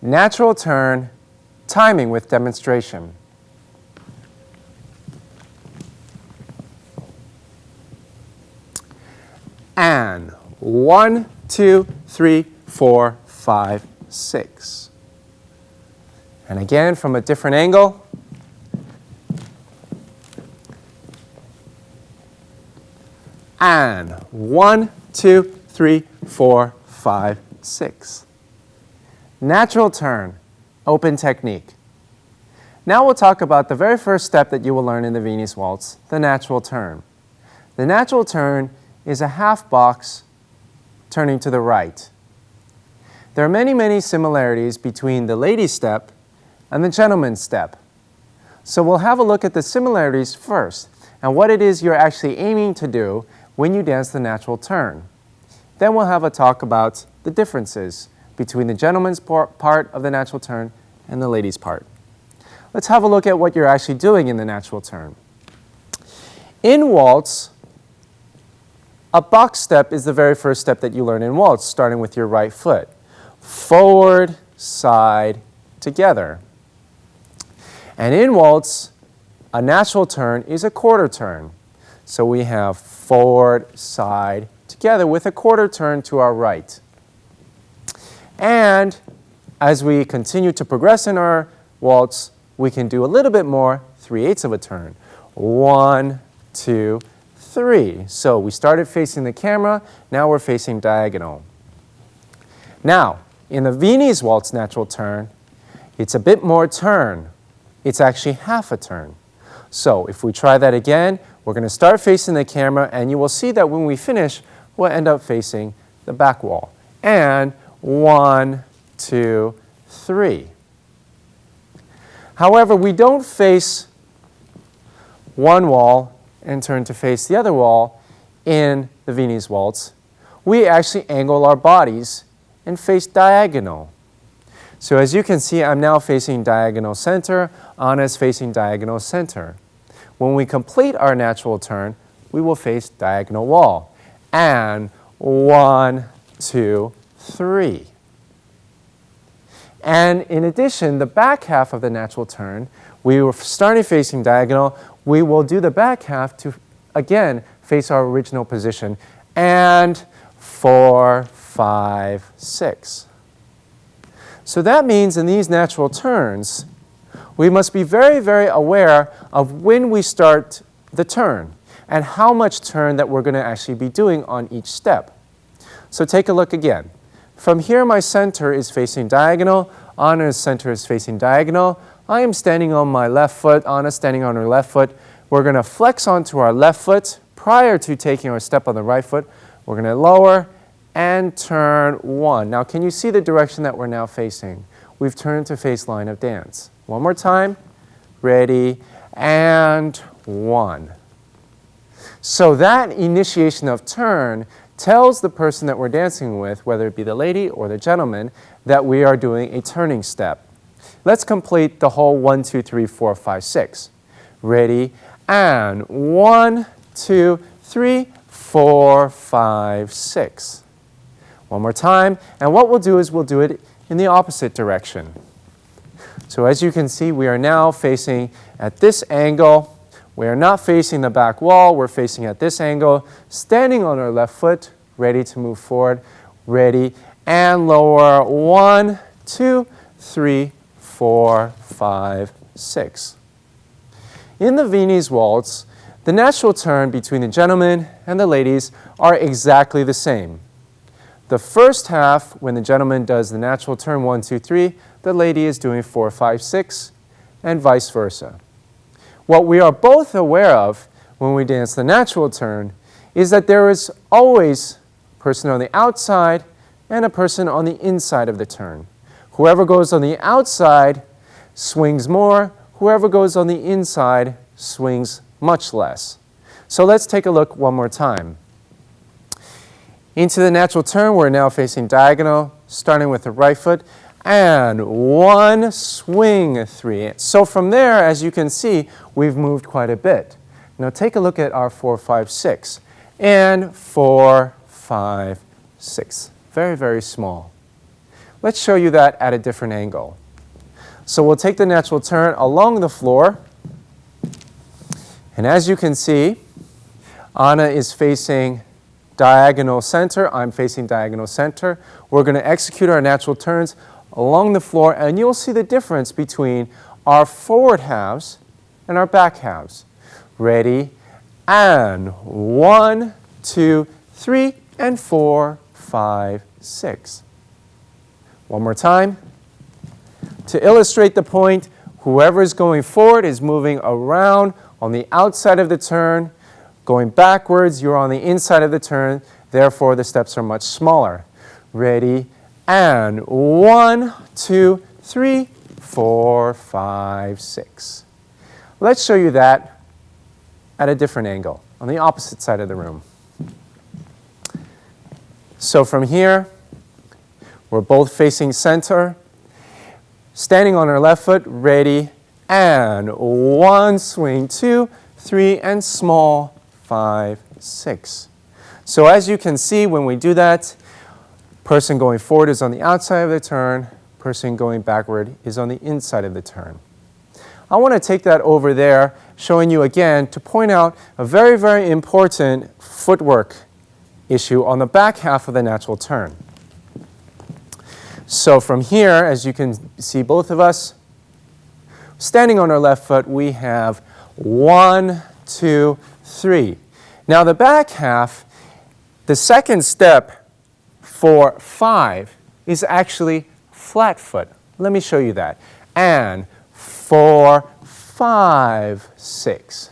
natural turn, timing with demonstration. And 1, 2, 3, 4, 5, 6. And again, from a different angle. And 1, 2, 3, 4, 5, 6. Natural turn, open technique. Now we'll talk about the very first step that you will learn in the Viennese waltz, the natural turn. The natural turn is a half box turning to the right. There are many, many similarities between the lady step and the gentleman's step. So we'll have a look at the similarities first and what it is you're actually aiming to do when you dance the natural turn. Then we'll have a talk about the differences between the gentleman's part of the natural turn and the lady's part. Let's have a look at what you're actually doing in the natural turn. In waltz, a box step is the very first step that you learn in waltz, starting with your right foot. Forward, side, together. And in waltz, a natural turn is a quarter turn. So we have forward, side, together with a quarter turn to our right. And as we continue to progress in our waltz, we can do a little bit more, 3/8 of a turn. 1, 2, 3. So we started facing the camera, now we're facing diagonal. Now, in the Viennese waltz natural turn, it's a bit more turn. It's actually half a turn. So if we try that again, we're going to start facing the camera, and you will see that when we finish, we'll end up facing the back wall. And 1, 2, 3. However, we don't face one wall and turn to face the other wall in the Viennese waltz. We actually angle our bodies and face diagonal. So as you can see, I'm now facing diagonal center, Anna's facing diagonal center. When we complete our natural turn, we will face diagonal wall. And 1, 2, 3. And in addition, the back half of the natural turn, we were starting facing diagonal. We will do the back half to, again, face our original position. And 4, 5, 6. So that means in these natural turns, we must be very, very aware of when we start the turn and how much turn that we're going to actually be doing on each step. So take a look again. From here, my center is facing diagonal. Anna's center is facing diagonal. I am standing on my left foot. Anna's standing on her left foot. We're going to flex onto our left foot prior to taking our step on the right foot. We're going to lower and turn 1. Now, can you see the direction that we're now facing? We've turned to face line of dance. One more time. Ready, and 1. So that initiation of turn tells the person that we're dancing with, whether it be the lady or the gentleman, that we are doing a turning step. Let's complete the whole 1, 2, 3, 4, 5, 6. Ready, and 1, 2, 3, 4, 5, 6. One more time, and what we'll do is we'll do it in the opposite direction. So as you can see, we are now facing at this angle. We are not facing the back wall, we're facing at this angle, standing on our left foot, ready to move forward, ready, and lower 1, 2, 3, 4, 5, 6. In the Viennese waltz, the natural turn between the gentlemen and the ladies are exactly the same. The first half, when the gentleman does the natural turn 1, 2, 3, the lady is doing 4, 5, 6, and vice versa. What we are both aware of when we dance the natural turn is that there is always a person on the outside and a person on the inside of the turn. Whoever goes on the outside swings more, whoever goes on the inside swings much less. So let's take a look one more time. Into the natural turn, we're now facing diagonal, starting with the right foot, and 1, swing, 3. So from there, as you can see, we've moved quite a bit. Now take a look at our 4, 5, 6, and 4, 5, 6. Very, very small. Let's show you that at a different angle. So we'll take the natural turn along the floor. And as you can see, Anna is facing diagonal center. I'm facing diagonal center. We're going to execute our natural turns along the floor, and you'll see the difference between our forward halves and our back halves. Ready, and 1, 2, 3, and 4, 5, 6. One more time. To illustrate the point, whoever is going forward is moving around on the outside of the turn. Going backwards, you're on the inside of the turn. Therefore, the steps are much smaller. Ready, and 1, 2, 3, 4, 5, 6. Let's show you that at a different angle, on the opposite side of the room. So from here, we're both facing center. Standing on our left foot, ready, and 1, swing, 2, 3, and small, 5, 6. So as you can see, when we do that, person going forward is on the outside of the turn, person going backward is on the inside of the turn. I want to take that over there, showing you again to point out a very, very important footwork issue on the back half of the natural turn. So from here, as you can see both of us, standing on our left foot, we have 1, 2, 3. Now the back half, the second step for 5 is actually flat foot. Let me show you that. And 4, 5, 6.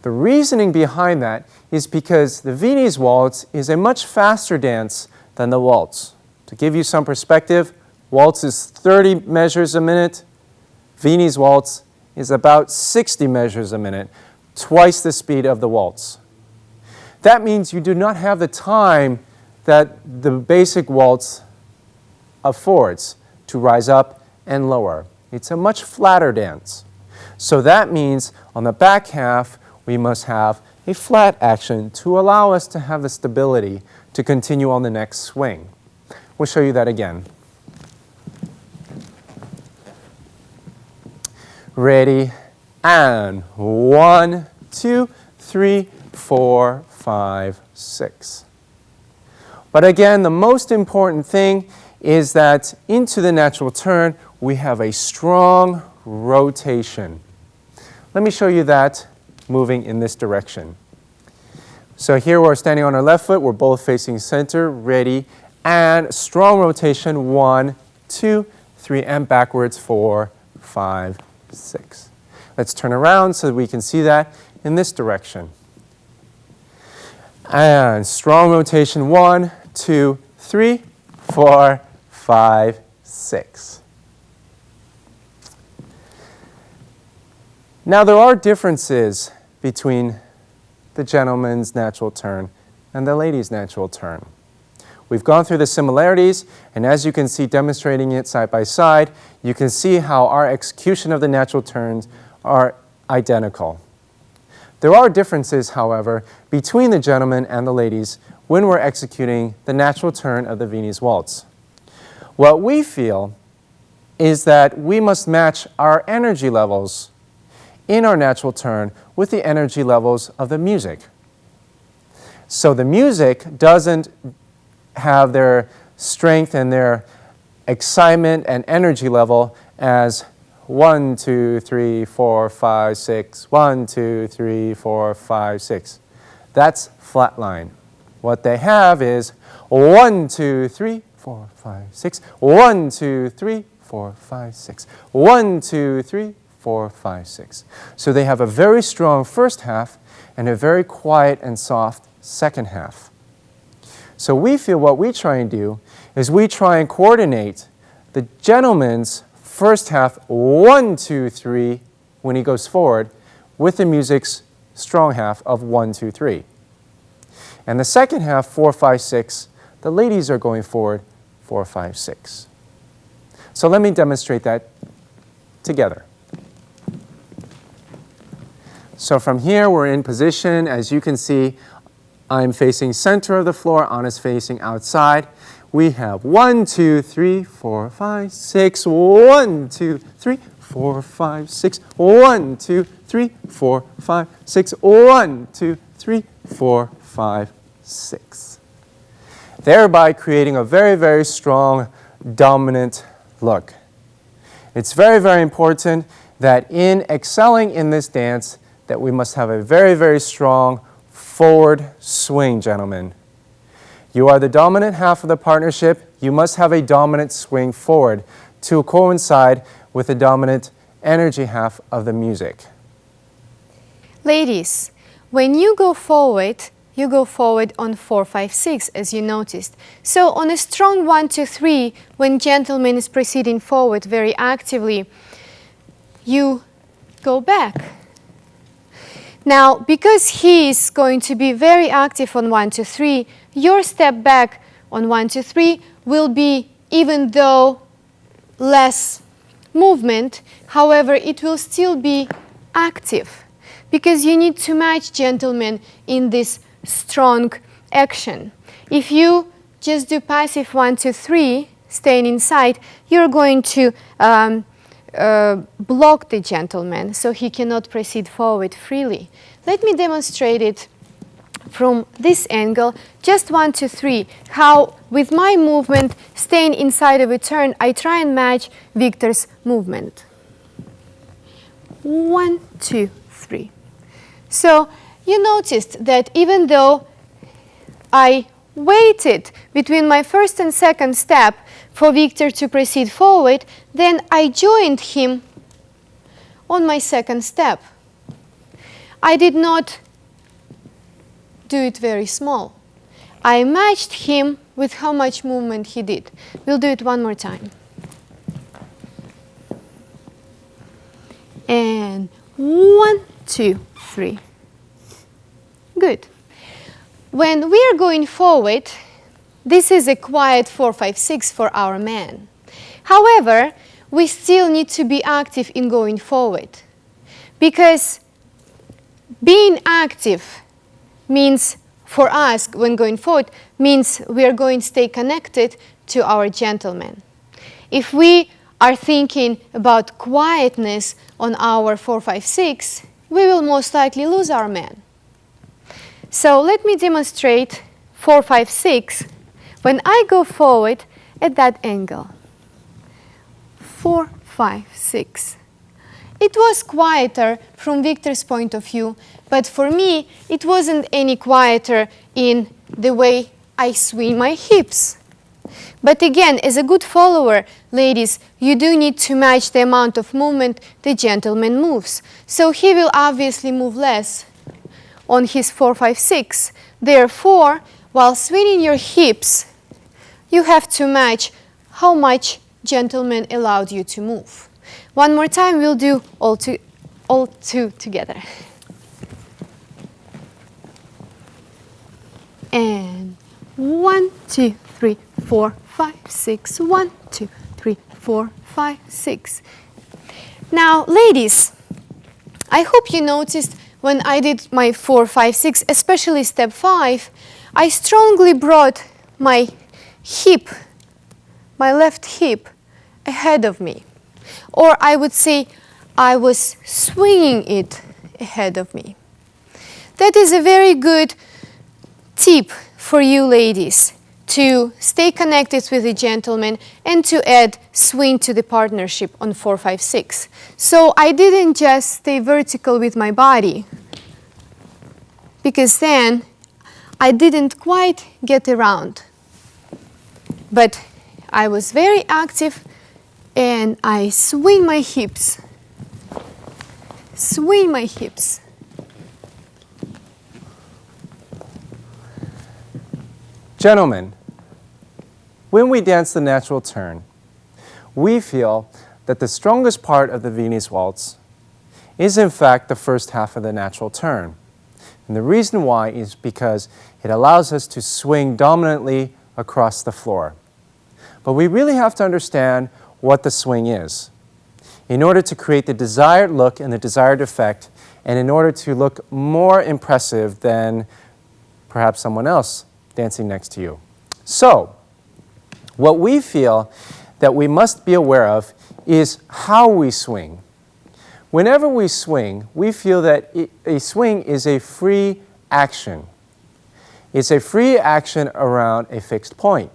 The reasoning behind that is because the Viennese waltz is a much faster dance than the waltz. To give you some perspective, waltz is 30 measures a minute. Viennese waltz is about 60 measures a minute, twice the speed of the waltz. That means you do not have the time that the basic waltz affords to rise up and lower. It's a much flatter dance. So that means on the back half, we must have a flat action to allow us to have the stability to continue on the next swing. We'll show you that again. Ready, and 1, 2, 3, 4, 5, 6. But again, the most important thing is that into the natural turn, we have a strong rotation. Let me show you that moving in this direction. So here we're standing on our left foot, we're both facing center, ready, and strong rotation, 1, 2, 3, and backwards, 4, 5, 6. Let's turn around so that we can see that in this direction. And strong rotation, 1, 2, 3, 4, 5, 6. Now there are differences between the gentleman's natural turn and the lady's natural turn. We've gone through the similarities, and as you can see demonstrating it side by side, you can see how our execution of the natural turns are identical. There are differences, however, between the gentlemen and the ladies when we're executing the natural turn of the Viennese waltz. What we feel is that we must match our energy levels in our natural turn with the energy levels of the music. So the music doesn't have their strength and their excitement and energy level as 1, 2, 3, 4, 5, 6, 1, 2, 3, 4, 5, 6. That's flat line. What they have is 1, 2, 3, 4, 5, 6, 1, 2, 3, 4, 5, 6, 1, 2, 3, 4, 5, 6. So they have a very strong first half and a very quiet and soft second half. So we feel what we try and do is we try and coordinate the gentleman's first half, 1, 2, 3, when he goes forward, with the music's strong half of 1, 2, 3. And the second half, 4, 5, 6, the ladies are going forward, 4, 5, 6. So let me demonstrate that together. So from here, we're in position. As you can see, I'm facing center of the floor, Anna's facing outside. we have 1, 2, 3, 4, 5, 6. 1, 2, 3, 4, 5, 6. 1, 2, 3, 4, 5, 6. 1, 2, 3, 4, 5, 6. Thereby creating a very, very strong dominant look. It's very, very important that in excelling in this dance that we must have a very, very strong forward swing, gentlemen. You are the dominant half of the partnership. You must have a dominant swing forward to coincide with the dominant energy half of the music. Ladies, when you go forward on 4, 5, 6, as you noticed. So on a strong 1, 2, 3, when gentleman is proceeding forward very actively, you go back. Now, because he is going to be very active on 1, 2, 3, your step back on 1, 2, 3 will be, even though less movement, however, it will still be active, because you need to match gentlemen in this strong action. If you just do passive 1, 2, 3, staying inside, you're going to block the gentleman, so he cannot proceed forward freely. Let me demonstrate it from this angle, just 1, 2, 3, how with my movement, staying inside of a turn, I try and match Victor's movement. 1, 2, 3. So you noticed that even though I waited between my first and second step for Victor to proceed forward, then I joined him on my second step. I did not do it very small. I matched him with how much movement he did. We'll do it one more time. And 1, 2, 3. Good. When we are going forward, this is a quiet 4, 5, 6 for our man. However, we still need to be active in going forward, because being active means, for us, when going forward, means we are going to stay connected to our gentleman. If we are thinking about quietness on our 4, 5, 6, we will most likely lose our man. So let me demonstrate 4, 5, 6 when I go forward at that angle. 4, 5, 6. It was quieter from Victor's point of view, but for me, it wasn't any quieter in the way I swing my hips. But again, as a good follower, ladies, you do need to match the amount of movement the gentleman moves. So he will obviously move less on his 4, 5, 6. Therefore, while swinging your hips, you have to match how much gentleman allowed you to move. One more time, we'll do all two together. And 1, 2, 3, 4, 5, 6. 1, 2, 3, 4, 5, 6. Now, ladies, I hope you noticed when I did my 4, 5, 6, especially step 5, I strongly brought my hip, my left hip, ahead of me. Or I would say I was swinging it ahead of me. That is a very good tip for you ladies to stay connected with the gentleman and to add swing to the partnership on 4, 5, 6. So I didn't just stay vertical with my body, because then I didn't quite get around. But I was very active and I swing my hips. Swing my hips. Gentlemen, when we dance the natural turn, we feel that the strongest part of the Viennese waltz is in fact the first half of the natural turn. And the reason why is because it allows us to swing dominantly across the floor. But we really have to understand what the swing is in order to create the desired look and the desired effect, and in order to look more impressive than perhaps someone else dancing next to you. So, What we feel that we must be aware of is how we swing. Whenever we swing, we feel that a swing is a free action. It's a free action around a fixed point.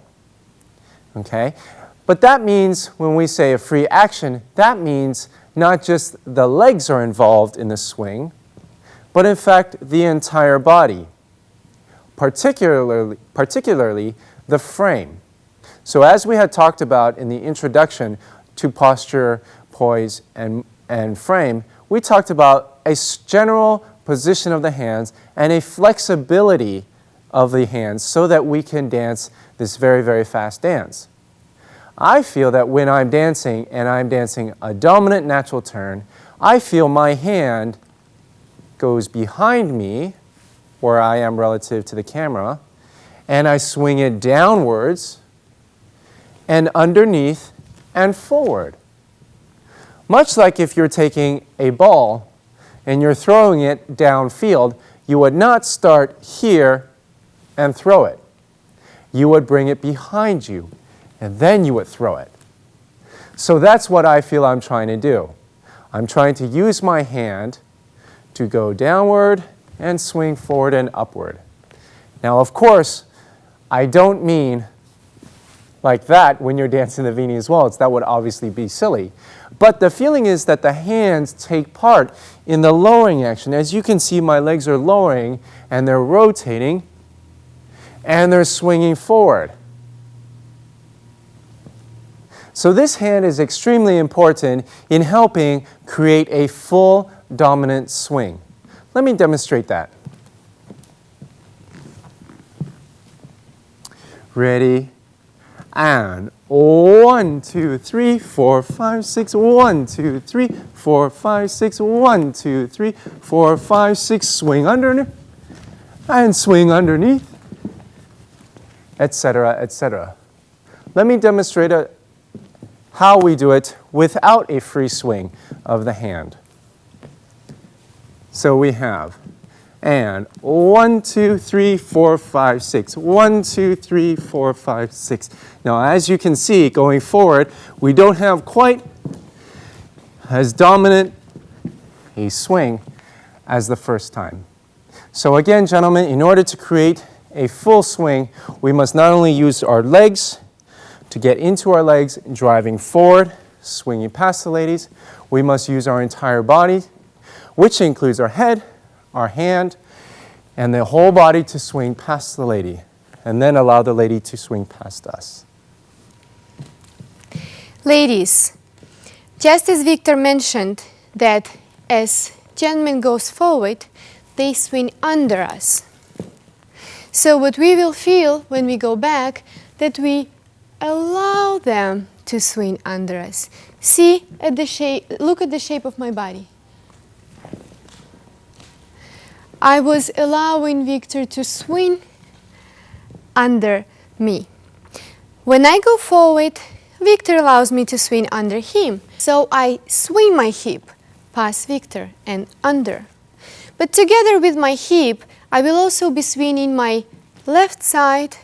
Okay? But that means when we say a free action, that means not just the legs are involved in the swing, but in fact the entire body, particularly the frame. So as we had talked about in the introduction to posture, poise, and frame, we talked about a general position of the hands and a flexibility of the hands so that we can dance this very, very fast dance. I feel that when I'm dancing and I'm dancing a dominant natural turn, I feel my hand goes behind me, where I am relative to the camera, and I swing it downwards and underneath and forward. Much like if you're taking a ball and you're throwing it downfield, you would not start here and throw it. You would bring it behind you, and then you would throw it. So that's what I feel I'm trying to do. I'm trying to use my hand to go downward and swing forward and upward. Now, of course, I don't mean like that when you're dancing the Viennese Waltz. That would obviously be silly. But the feeling is that the hands take part in the lowering action. As you can see, my legs are lowering and they're rotating and they're swinging forward. So this hand is extremely important in helping create a full dominant swing. Let me demonstrate that. Ready? And 1, 2, 3, 4, 5, 6, 1, 2, 3, 4, 5, 6, 1, 2, 3, 4, 5, 6, swing underneath, and swing underneath, etc., etc. Let me demonstrate how we do it without a free swing of the hand. So we have, and 1, 2, 3, 4, 5, 6. 1, 2, 3, 4, 5, 6. Now, as you can see, going forward, we don't have quite as dominant a swing as the first time. So again, gentlemen, in order to create a full swing, we must not only use our legs to get into our legs, driving forward, swinging past the ladies, we must use our entire body, which includes our head, our hand, and the whole body to swing past the lady, and then allow the lady to swing past us. Ladies, just as Victor mentioned that as gentlemen goes forward, they swing under us. So what we will feel when we go back, that we allow them to swing under us. See at the shape, look at the shape of my body. I was allowing Victor to swing under me. When I go forward, Victor allows me to swing under him. So I swing my hip past Victor and under. But together with my hip, I will also be swinging my left side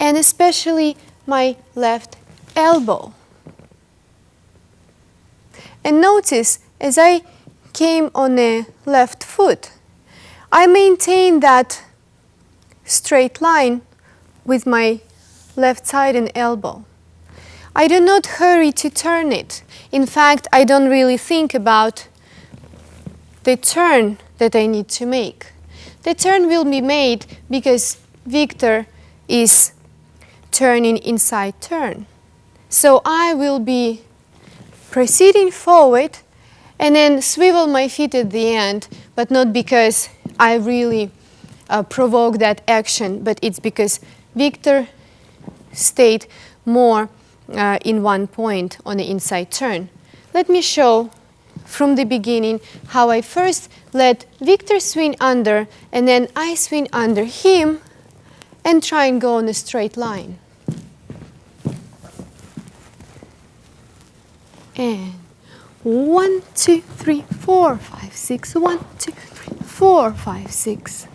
and especially my left elbow. And notice, as I came on a left foot, I maintain that straight line with my left side and elbow. I do not hurry to turn it. In fact, I don't really think about the turn that I need to make. The turn will be made because Victor is turning inside turn. So I will be proceeding forward and then swivel my feet at the end, but not because I really provoke that action, but it's because Victor stayed more in one point on the inside turn. Let me show from the beginning how I first let Victor swing under and then I swing under him and try and go on a straight line. And 1, 2, 3, 4, 5, 6. 1, 2, 3, 4, 5, 6.